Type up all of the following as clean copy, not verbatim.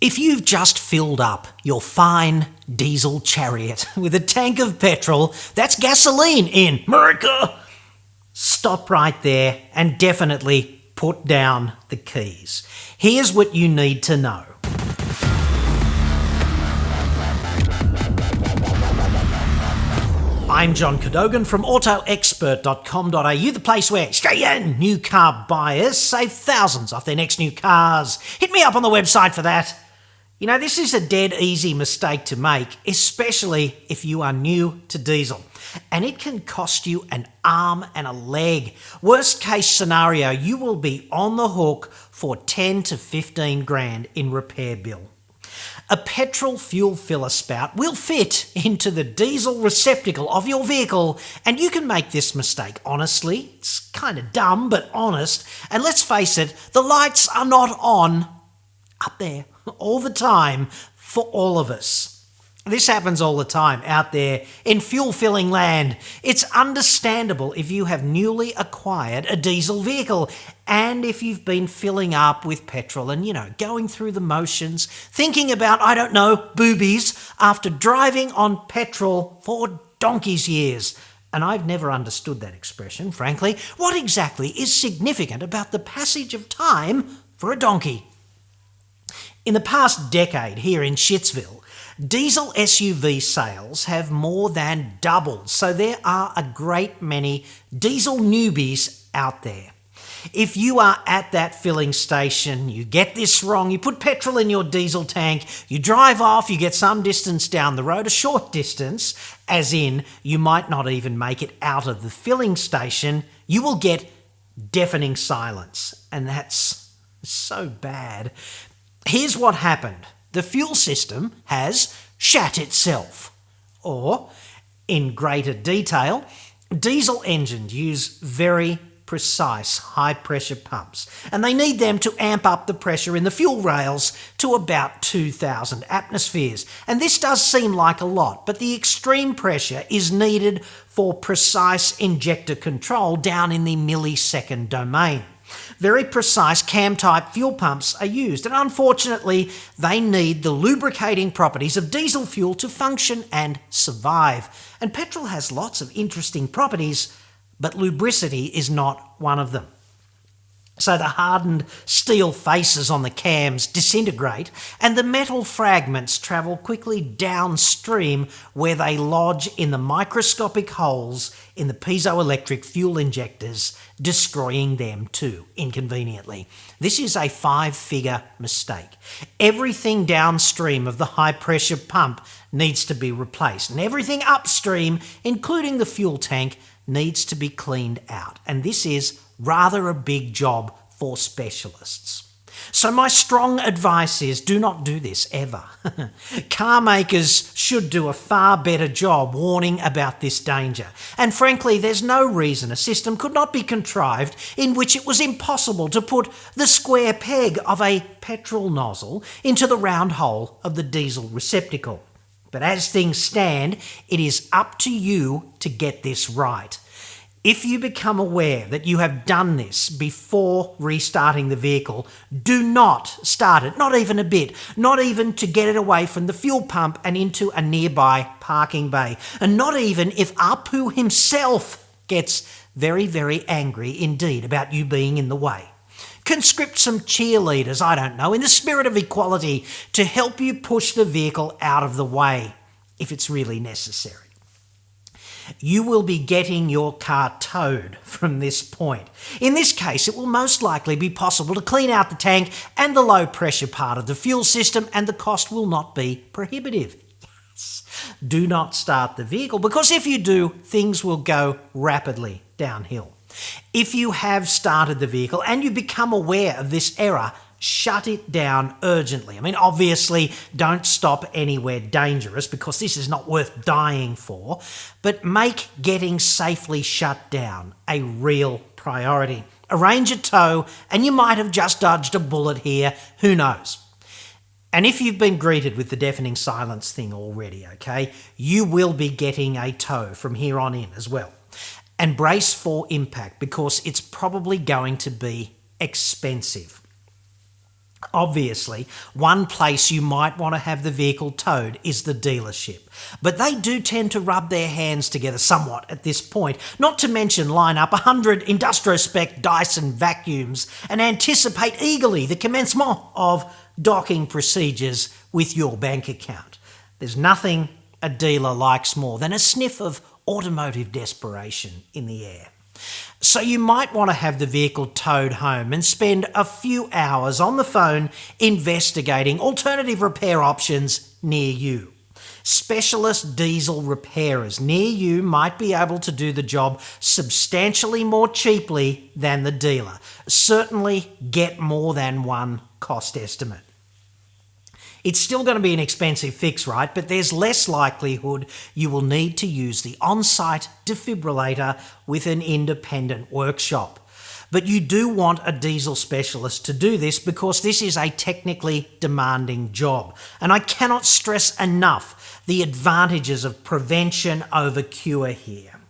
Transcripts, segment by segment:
If you've just filled up your fine diesel chariot with a tank of petrol, that's gasoline in America, stop right there and definitely put down the keys. Here's what you need to know. I'm John Cadogan from autoexpert.com.au, the place where Australian new car buyers save thousands off their next new cars. Hit me up on the website for that. You know, this is a dead easy mistake to make, especially if you are new to diesel. And it can cost you an arm and a leg. Worst case scenario, you will be on the hook for 10 to 15 grand in repair bill. A petrol fuel filler spout will fit into the diesel receptacle of your vehicle, and you can make this mistake honestly. It's kind of dumb, but honest. And let's face it, the lights are not on up there all the time for all of us. This happens all the time out there in fuel-filling land. It's understandable if you have newly acquired a diesel vehicle and if you've been filling up with petrol and, going through the motions, thinking about, boobies after driving on petrol for donkey's years. And I've never understood that expression, frankly. What exactly is significant about the passage of time for a donkey? In the past decade here in Shitsville, diesel SUV sales have more than doubled, so there are a great many diesel newbies out there. If you are at that filling station, you get this wrong, you put petrol in your diesel tank, you drive off, you get some distance down the road, a short distance, as in you might not even make it out of the filling station, you will get deafening silence, and that's so bad. Here's what happened. The fuel system has shat itself. Or, in greater detail, diesel engines use very precise high-pressure pumps, and they need them to amp up the pressure in the fuel rails to about 2,000 atmospheres. And this does seem like a lot, but the extreme pressure is needed for precise injector control down in the millisecond domain. Very precise cam-type fuel pumps are used, and unfortunately, they need the lubricating properties of diesel fuel to function and survive. And petrol has lots of interesting properties, but lubricity is not one of them. So the hardened steel faces on the cams disintegrate, and the metal fragments travel quickly downstream where they lodge in the microscopic holes in the piezoelectric fuel injectors, destroying them too, inconveniently. This is a 5-figure mistake. Everything downstream of the high-pressure pump needs to be replaced, and everything upstream, including the fuel tank, needs to be cleaned out. And this is rather a big job for specialists. So my strong advice is do not do this ever. Car makers should do a far better job warning about this danger. And frankly, there's no reason a system could not be contrived in which it was impossible to put the square peg of a petrol nozzle into the round hole of the diesel receptacle. But as things stand, it is up to you to get this right. If you become aware that you have done this before restarting the vehicle, do not start it, not even a bit, not even to get it away from the fuel pump and into a nearby parking bay, and not even if Apu himself gets very, very angry indeed about you being in the way. Conscript some cheerleaders, in the spirit of equality, to help you push the vehicle out of the way, if it's really necessary. You will be getting your car towed from this point. In this case, it will most likely be possible to clean out the tank and the low-pressure part of the fuel system, and the cost will not be prohibitive. Yes. Do not start the vehicle, because if you do, things will go rapidly downhill. If you have started the vehicle and you become aware of this error, shut it down urgently. Obviously, don't stop anywhere dangerous because this is not worth dying for, but make getting safely shut down a real priority. Arrange a tow, and you might have just dodged a bullet here, who knows? And if you've been greeted with the deafening silence thing already, you will be getting a tow from here on in as well. And brace for impact, because it's probably going to be expensive. Obviously, one place you might want to have the vehicle towed is the dealership, but they do tend to rub their hands together somewhat at this point, not to mention line up 100 industrial-spec Dyson vacuums and anticipate eagerly the commencement of docking procedures with your bank account. There's nothing a dealer likes more than a sniff of automotive desperation in the air. So you might want to have the vehicle towed home and spend a few hours on the phone investigating alternative repair options near you. Specialist diesel repairers near you might be able to do the job substantially more cheaply than the dealer. Certainly get more than one cost estimate. It's still going to be an expensive fix, right? But there's less likelihood you will need to use the on-site defibrillator with an independent workshop. But you do want a diesel specialist to do this because this is a technically demanding job. And I cannot stress enough the advantages of prevention over cure here.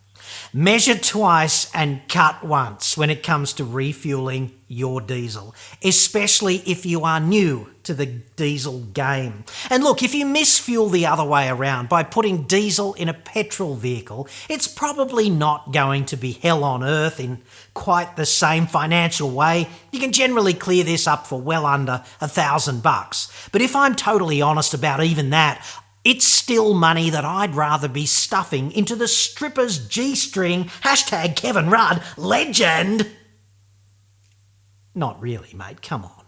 Measure twice and cut once when it comes to refueling your diesel, especially if you are new to the diesel game. And look, if you misfuel the other way around by putting diesel in a petrol vehicle, it's probably not going to be hell on earth in quite the same financial way. You can generally clear this up for well under $1,000. But if I'm totally honest about even that, it's still money that I'd rather be stuffing into the stripper's G-string, hashtag Kevin Rudd, legend. Not really, mate, come on.